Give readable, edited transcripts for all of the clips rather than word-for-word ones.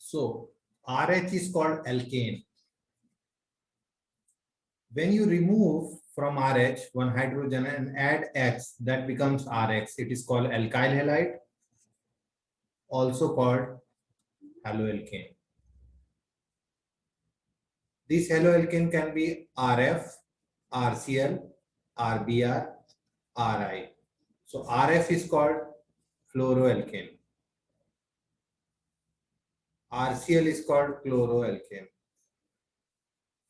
So RH is called alkane. When you remove from RH one hydrogen and add X, that becomes RX. It is called alkyl halide, also called haloalkane. This haloalkane can be RF, RCl, RBr, RI. So RF is called fluoroalkane. RCl is called chloroalkane.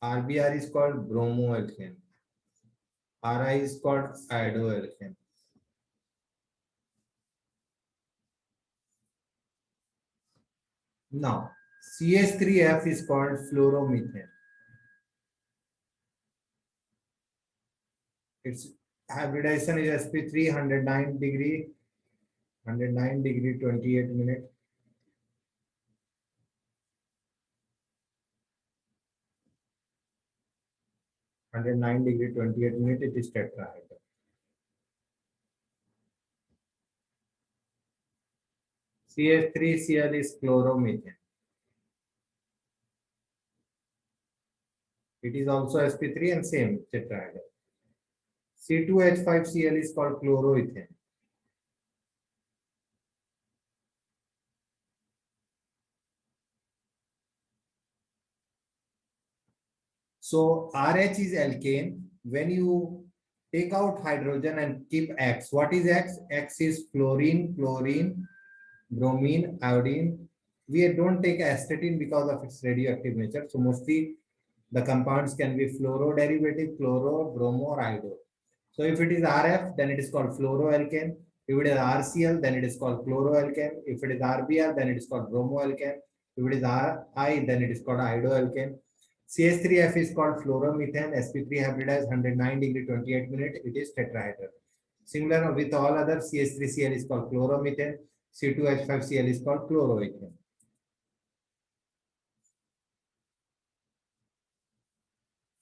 RBr is called bromoalkane. RI is called iodoalkane. Now, CH3F is called fluoromethane. Its hybridization is sp3 109 degree 28 minutes. 109 degree 28 minutes. It is tetrahedral. CH3Cl is chloromethane. It is also sp3 and same tetrahedral. C2H5Cl is called chloroethane. So RH is alkane. When you take out hydrogen and keep X, what is X? X is fluorine, chlorine, bromine, iodine. We don't take astatine because of its radioactive nature. So mostly the compounds can be fluoro derivative, chloro, bromo, or iodo. So if it is RF, then it is called fluoroalkane. If it is RCl, then it is called chloroalkane. If it is RBr, then it is called bromoalkane. If it is RI, then it is called iodoalkane. CH3F is called fluoromethane. sp3 hybridized 109 degree 28 minutes. It is tetrahedral. Similar with all other, CH3Cl is called chloromethane. C2H5Cl is called chloroethane.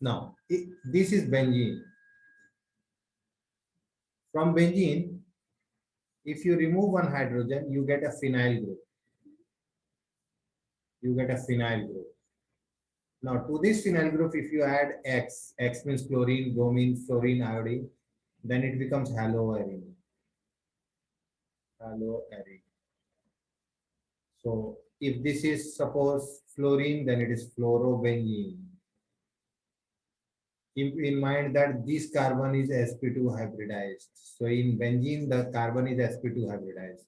Now, this is benzene. From benzene, if you remove one hydrogen, you get a phenyl group. You get a phenyl group. Now, to this phenyl group, if you add X, X means chlorine, bromine, fluorine, iodine, then it becomes haloarine. Haloarine. So, if this is suppose fluorine, then it is fluorobenzene. Keep in mind that this carbon is sp2 hybridized. So, in benzene, the carbon is sp2 hybridized.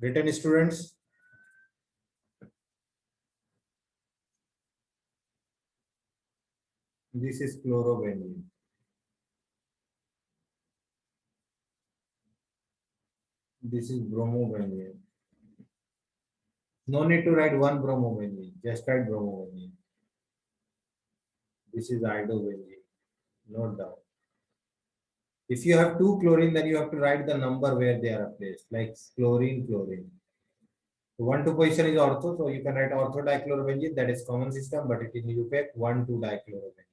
Written, students? This is chlorobenzene. This is bromobenzene. No need to write one bromobenzene, just write bromobenzene. This is iodobenzene. Note down. If you have two chlorine, then you have to write the number where they are placed, like chlorine, chlorine. So 1,2 position is ortho, so you can write ortho dichlorobenzene, that is common system, but it is UPEC 1,2 dichlorobenzene.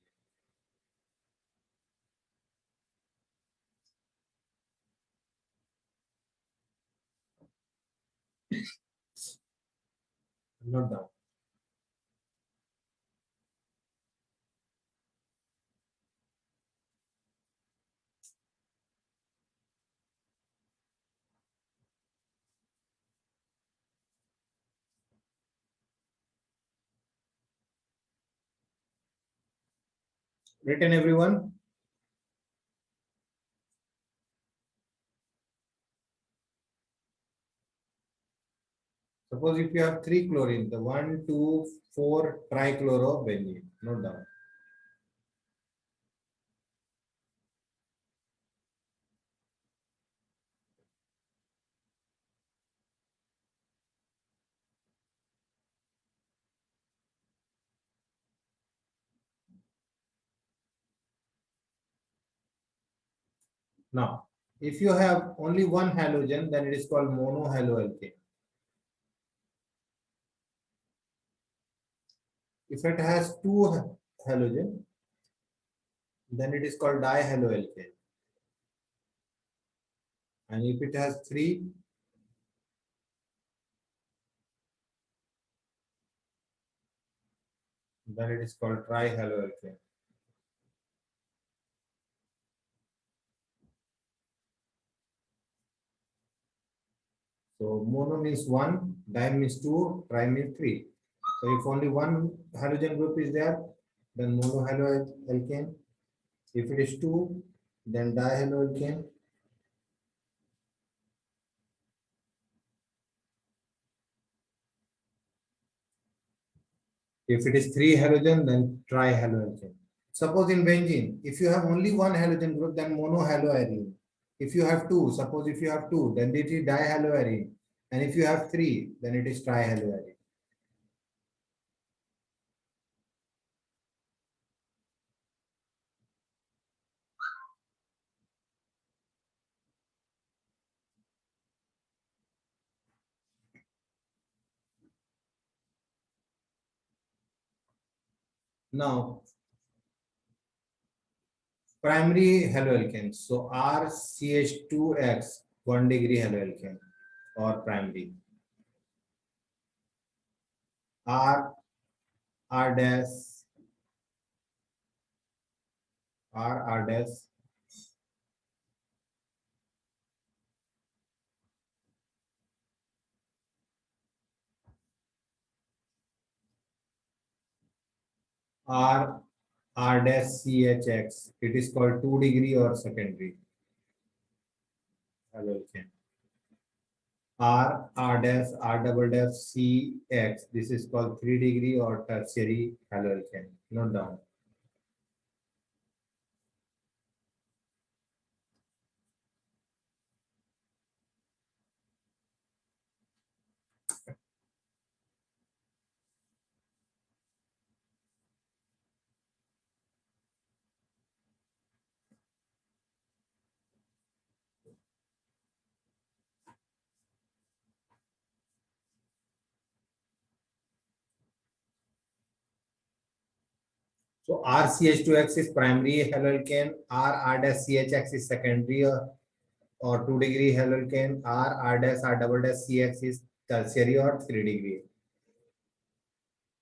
Note down. Written, everyone? Suppose if you have three chlorine, the 1, 2, 4 trichlorobenzene. Note down. Now, if you have only one halogen, then it is called monohaloalkane. If it has two halogen, then it is called dihaloalkane. And if it has three, then it is called trihaloalkane. So mono means one, di means two, tri means three. So if only one halogen group is there, then monohaloalkane. If it is two, then dihaloalkane. If it is three halogen, then trihaloalkane. Suppose in benzene, if you have only one halogen group, then monohaloarine. If you have two, suppose if you have two, then it is dihaloarine. And if you have three, then it is trihaloarine. Now, primary haloalkanes. So RCH2X 1 degree haloalkane or primary. R R dash R dash R R dash CHX. It is called 2 degree or secondary haloalkane. R dash R double dash CX. This is called 3 degree or tertiary haloalkane. Note down. So RCH2X is primary haloalkane. R dash CHX is secondary or 2 degree haloalkane. R dash R double dash CX is tertiary or 3 degree.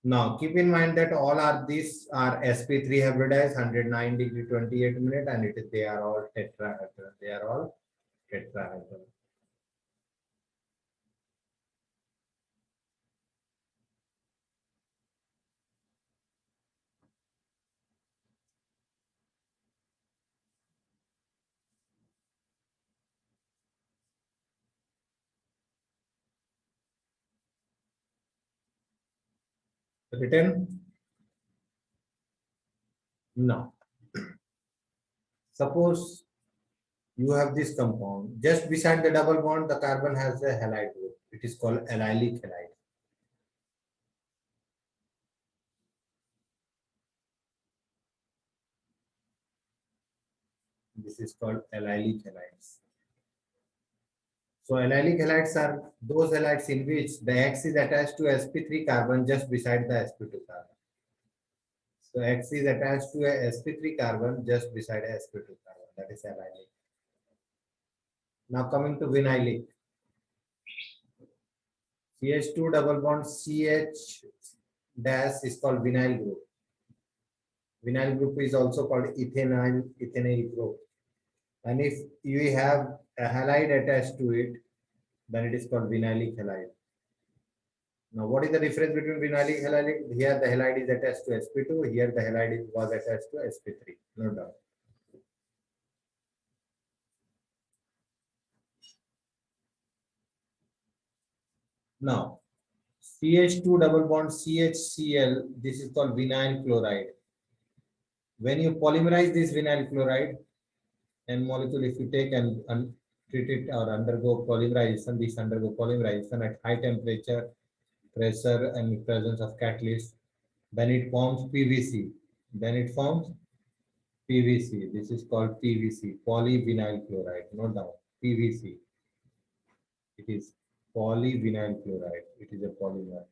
Now keep in mind that all are these are sp3 hybridized 109 degree 28 minute and they are all tetrahedral. They are all tetrahedral. Written? No. Suppose you have this compound. Just beside the double bond, the carbon has a halide group. It is called allylic halide. This is called allylic halides. So allylic halides are those halides in which the X is attached to sp3 carbon just beside the sp2 carbon. So X is attached to a sp3 carbon just beside a sp2 carbon. That is allylic. Now coming to vinylic. CH2 double bond CH dash is called vinyl group. Vinyl group is also called ethanyl group. And if you have a halide attached to it, then it is called vinylic halide. Now, what is the difference between vinylic halide? Here the halide is attached to sp2. Here the halide was attached to sp3. No doubt. Now, CH2 double bond CHCl. This is called vinyl chloride. When you polymerize this vinyl chloride and molecule, if you take and treat it or undergo polymerization, this undergo polymerization at high temperature, pressure, and presence of catalyst, then it forms PVC. Then it forms PVC. This is called PVC, polyvinyl chloride. Note down, PVC. It is polyvinyl chloride. It is a polymer.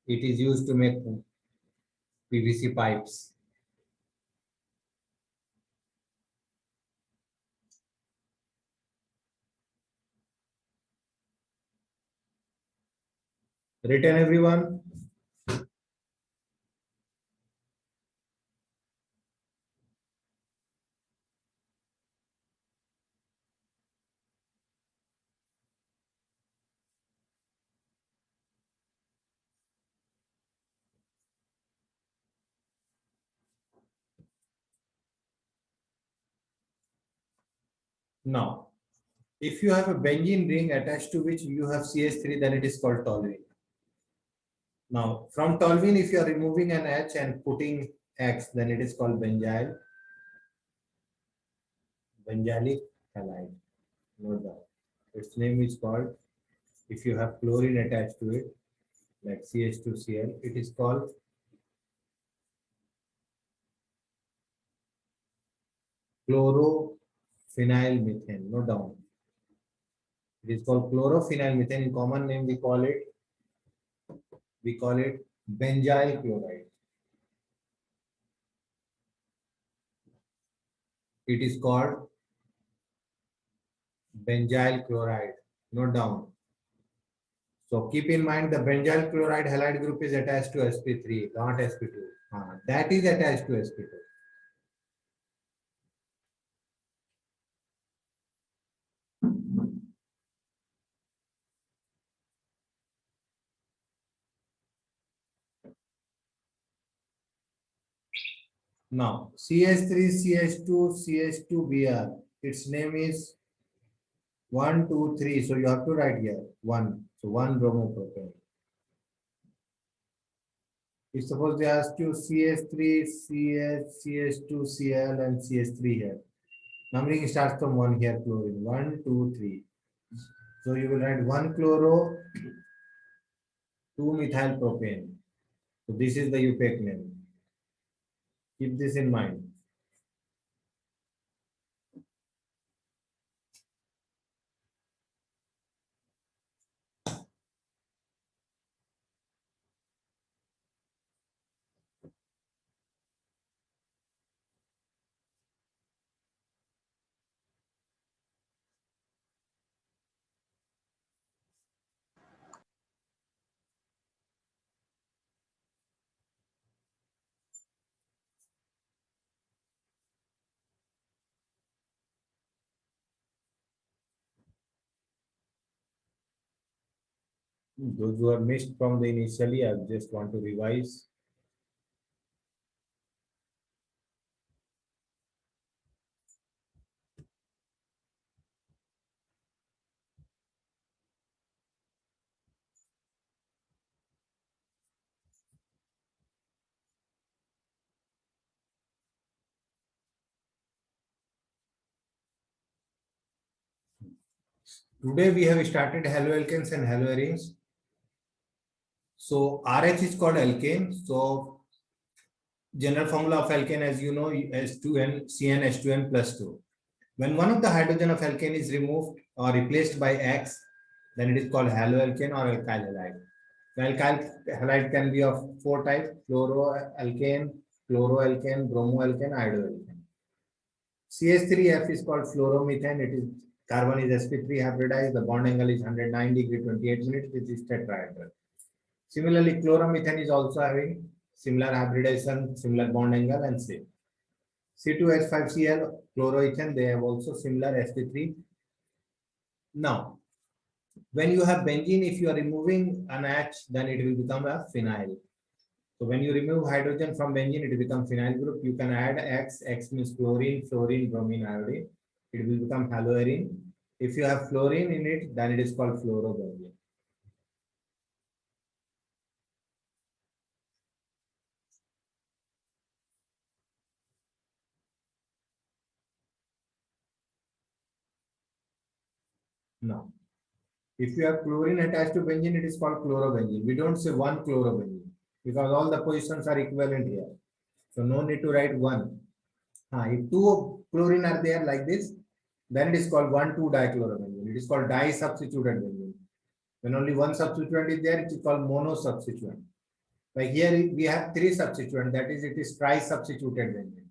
It is used to make PVC pipes. Written everyone? Now, if you have a benzene ring attached to which you have CH3, then it is called toluene. Now, from toluene, if you are removing an H and putting X, then it is called benzylic halide. Note down. Its name is called, if you have chlorine attached to it, like CH2Cl, it is called chlorophenylmethane. Note down. It is called chlorophenylmethane. In common name, we call it benzyl chloride. It is called benzyl chloride. Note down. So keep in mind the benzyl chloride halide group is attached to sp3, not sp2. That is attached to sp2. Now CH3, CH2, CH2Br. Its name is 1, 2, 3. So you have to write here 1. So 1 bromopropane. If suppose they ask you CH3, CH, CH2, Cl, and CH3 here. Numbering starts from 1 here, chlorine. 1, 2, 3. So you will write 1 chloro, 2 methyl propane. So this is the UPAC name. Keep this in mind. Those who have missed from the initially, I just want to revise. Today we have started haloalkanes and haloarenes. So RH is called alkane. So general formula of alkane, as you know, S2N, CnH2n plus 2. When one of the hydrogen of alkane is removed or replaced by X, then it is called haloalkane or alkyl halide. The alkyl halide can be of 4 types: fluoroalkane, chloroalkane, bromoalkane, iodoalkane. CH3F is called fluoromethane. It is carbon is sp3 hybridized. The bond angle is 109 degree 28 minutes. It is tetrahedral. Similarly, chloromethane is also having similar hybridization, similar bond angle, and same. C2H5Cl, chloroethane, they have also similar sp3. Now, when you have benzene, if you are removing an H, then it will become a phenyl. So when you remove hydrogen from benzene, it will become phenyl group. You can add X. X means chlorine, fluorine, bromine, iodine. It will become haloarine. If you have fluorine in it, then it is called fluorobenzene. Now, if you have chlorine attached to benzene, it is called chlorobenzene. We don't say one chlorobenzene because all the positions are equivalent here. So no need to write one. If two chlorine are there like this, then it is called 1,2-dichlorobenzene. It is called di-substituted benzene. When only one substituent is there, it is called mono-substituent. Like here, we have 3 substituents. That is, it is tri-substituted benzene.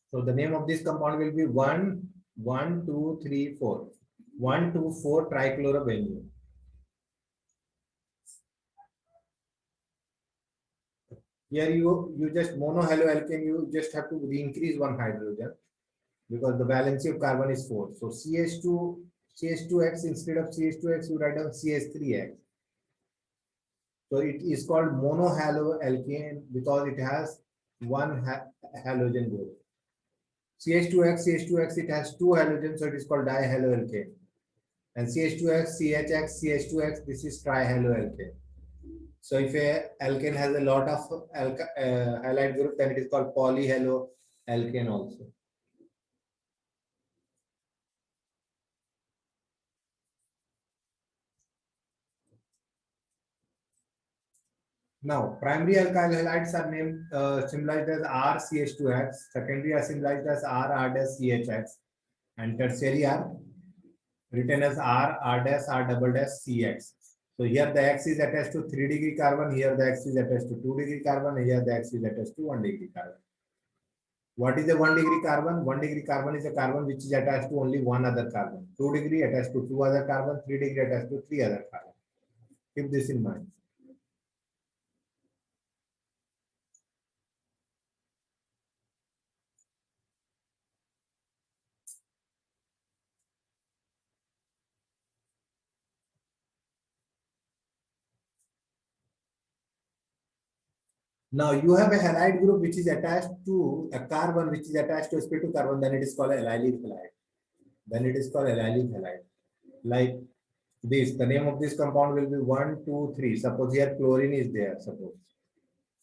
So the name of this compound will be 1,2,3,4. 1,2,4 trichlorobenzene. Here you just monohaloalkane, you just have to increase one hydrogen because the valency of carbon is 4. So CH2X instead of CH2X, you write down CH3X. So it is called monohaloalkane because it has one halogen group. CH2X, it has two halogens, so it is called dihaloalkane. And CH2X, CHX, CH2X, this is trihaloalkane. So if a alkane has a lot of halide group, then it is called polyhaloalkane also. Now, primary alkyl halides are named symbolized as RCH2X, secondary are symbolized as R-CHX, and tertiary are written as R-CX. So here the X is attached to 3 degree carbon, here the X is attached to 2 degree carbon, here the X is attached to 1 degree carbon. What is a 1 degree carbon? 1 degree carbon is a carbon which is attached to only one other carbon. 2 degree attached to two other carbon, 3 degree attached to three other carbon. Keep this in mind. Now you have a halide group which is attached to a carbon which is attached to sp2 carbon, then it is called allylic halide. Then it is called allylic halide. Like this, the name of this compound will be 1, 2, 3. Suppose here chlorine is there, suppose.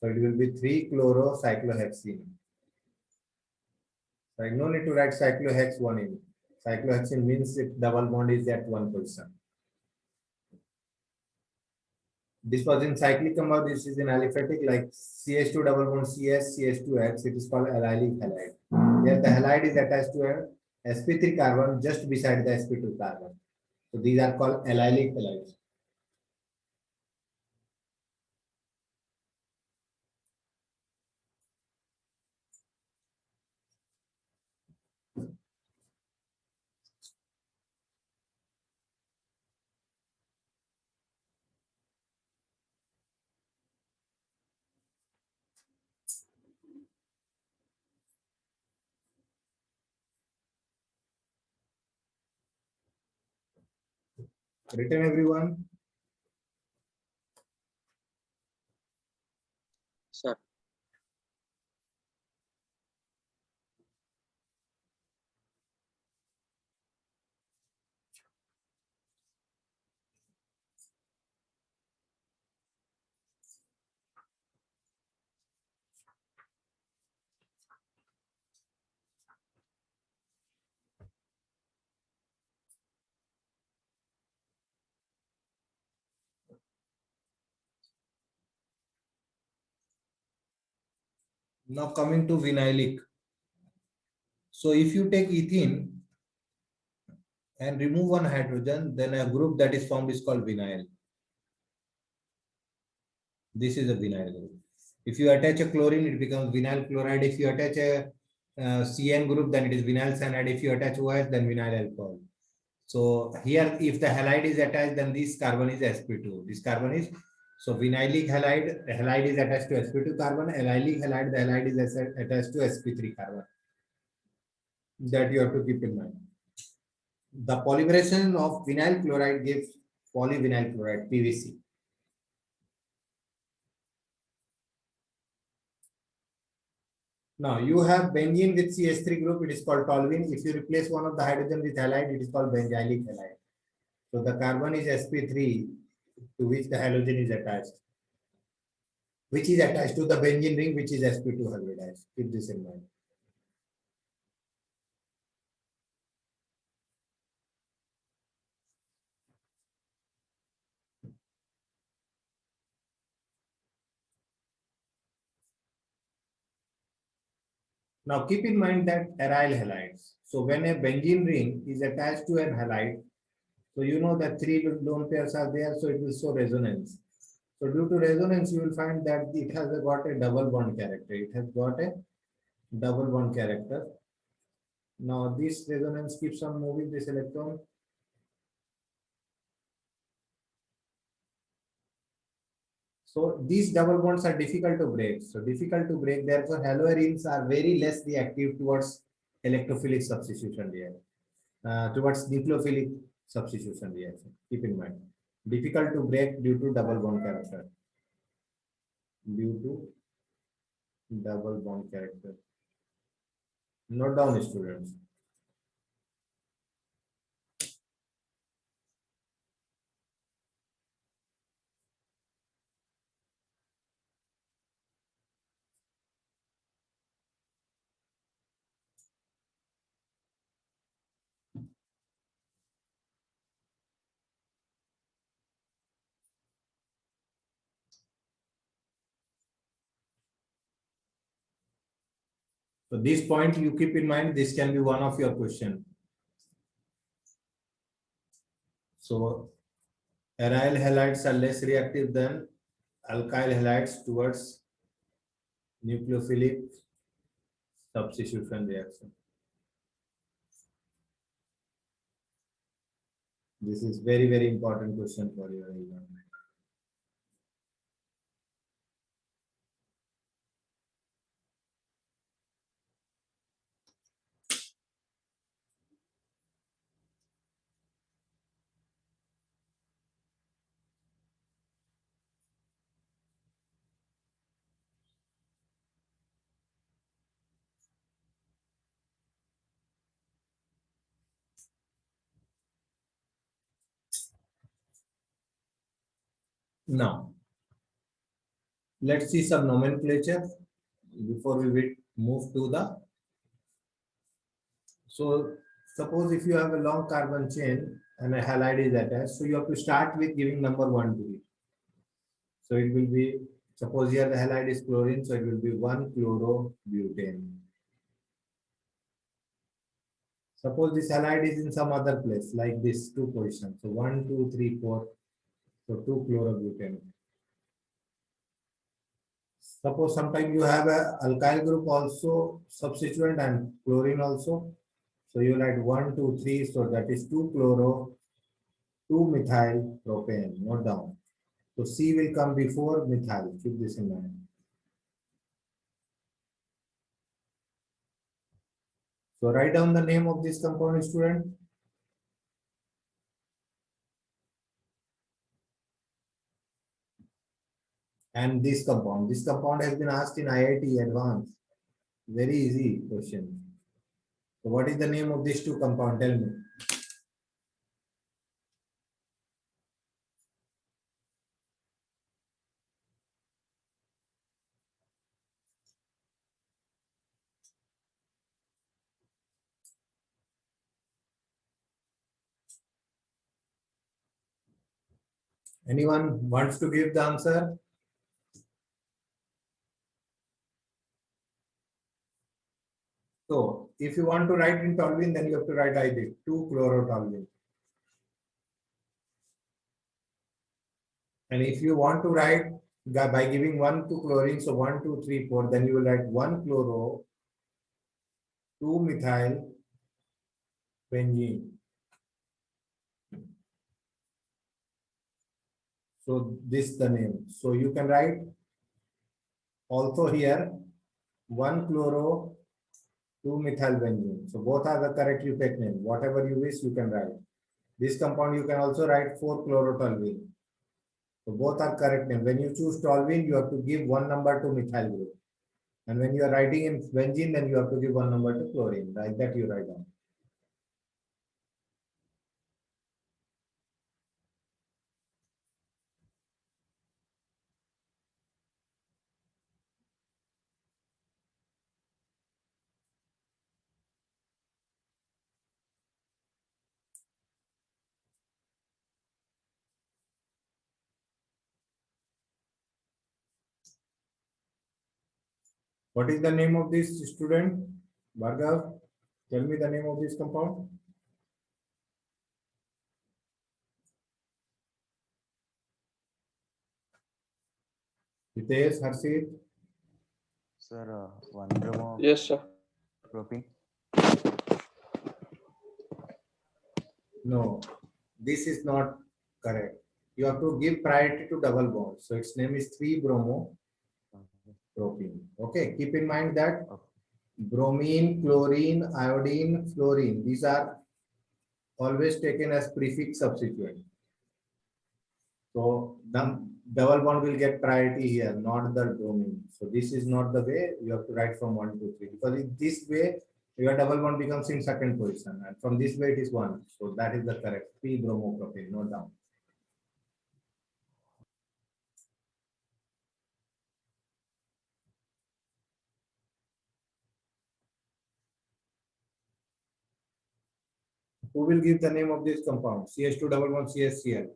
So it will be 3-chlorocyclohexene. Right? No need to write cyclohex 1 in. Cyclohexene means if double bond is at one position. This was in cyclic compound, this is in aliphatic, like CH2 double bond CS, CH2X, it is called allylic halide. Here the halide is attached to a sp3 carbon just beside the sp2 carbon. So these are called allylic halides. Written everyone? Sir. Now coming to vinylic. So if you take ethene and remove one hydrogen, then a group that is formed is called vinyl. This is a vinyl group. If you attach a chlorine, it becomes vinyl chloride. If you attach a CN group, then it is vinyl cyanide. If you attach OH, then vinyl alcohol. So here, if the halide is attached, then this carbon is sp2. This carbon is, so vinylic halide, the halide is attached to sp2 carbon. Allylic halide, the halide is attached to sp3 carbon. That you have to keep in mind. The polymerization of vinyl chloride gives polyvinyl chloride, PVC. Now you have benzene with CH3 group, it is called toluene. If you replace one of the hydrogen with halide, it is called benzylic halide. So the carbon is sp3 to which the halogen is attached, which is attached to the benzene ring, which is sp2 hybridized. Keep this in mind. Now keep in mind that aryl halides. So when a benzene ring is attached to an halide, so you know that three lone pairs are there, so it will show resonance. So due to resonance, you will find that it has got a double bond character. It has got a double bond character. Now this resonance keeps on moving this electron. So these double bonds are difficult to break. So difficult to break. Therefore, haloarenes are very less reactive towards electrophilic substitution reaction, towards nucleophilic substitution reaction. Keep in mind. Difficult to break due to double bond character. Due to double bond character. Note down, students. So this point you keep in mind, this can be one of your question. So aryl halides are less reactive than alkyl halides towards nucleophilic substitution reaction. This is very, very important question for your exam. Now, let's see some nomenclature before we will move to the. So, suppose if you have a long carbon chain and a halide is attached, so you have to start with giving number 1 to it. So it will be, suppose here the halide is chlorine, so it will be 1-chlorobutane. Suppose this halide is in some other place, like this 2 position. So 1, 2, 3, 4. So 2-chlorobutane. Suppose sometime you have a alkyl group also substituent and chlorine also. So you write 1, 2, 3. So that is 2-chloro, 2-methyl propane. Note down. So C will come before methyl. Keep this in mind. So write down the name of this compound, student. And this compound. This compound has been asked in IIT Advanced. Very easy question. So what is the name of these two compound? Tell me. Anyone wants to give the answer? So if you want to write in toluene, then you have to write I did 2-chlorotoluene. And if you want to write by giving 1 to chlorine, so 1, 2, 3, 4, then you will write 1-chloro, 2-methyl benzene. So this is the name. So you can write also here 1-chloro, 2-methyl benzene. So both are the correct UPEC name. Whatever you wish, you can write. This compound you can also write 4-chlorotoluene. So both are correct name. When you choose toluene, you have to give one number to methyl group. And when you are writing in benzene, then you have to give one number to chlorine. Like that you write down. What is the name of this student? Bhargav, tell me the name of this compound. Hitesh, Harshit. Sir, 1 gram of Yes, sir. propene. No, this is not correct. you have to give priority to double bond. So its name is 3-bromopropene. Okay, keep in mind that Okay. bromine, chlorine, iodine, fluorine, these are always taken as prefix substituent. So the double bond will get priority here, not the bromine. So this is not the way you have to write from 1 to 3, because in this way your double bond becomes in second position, and from this way it is 1. So that is the correct 3-bromopropane, note down. Who will give the name of this compound? CH2 double bond CHCl.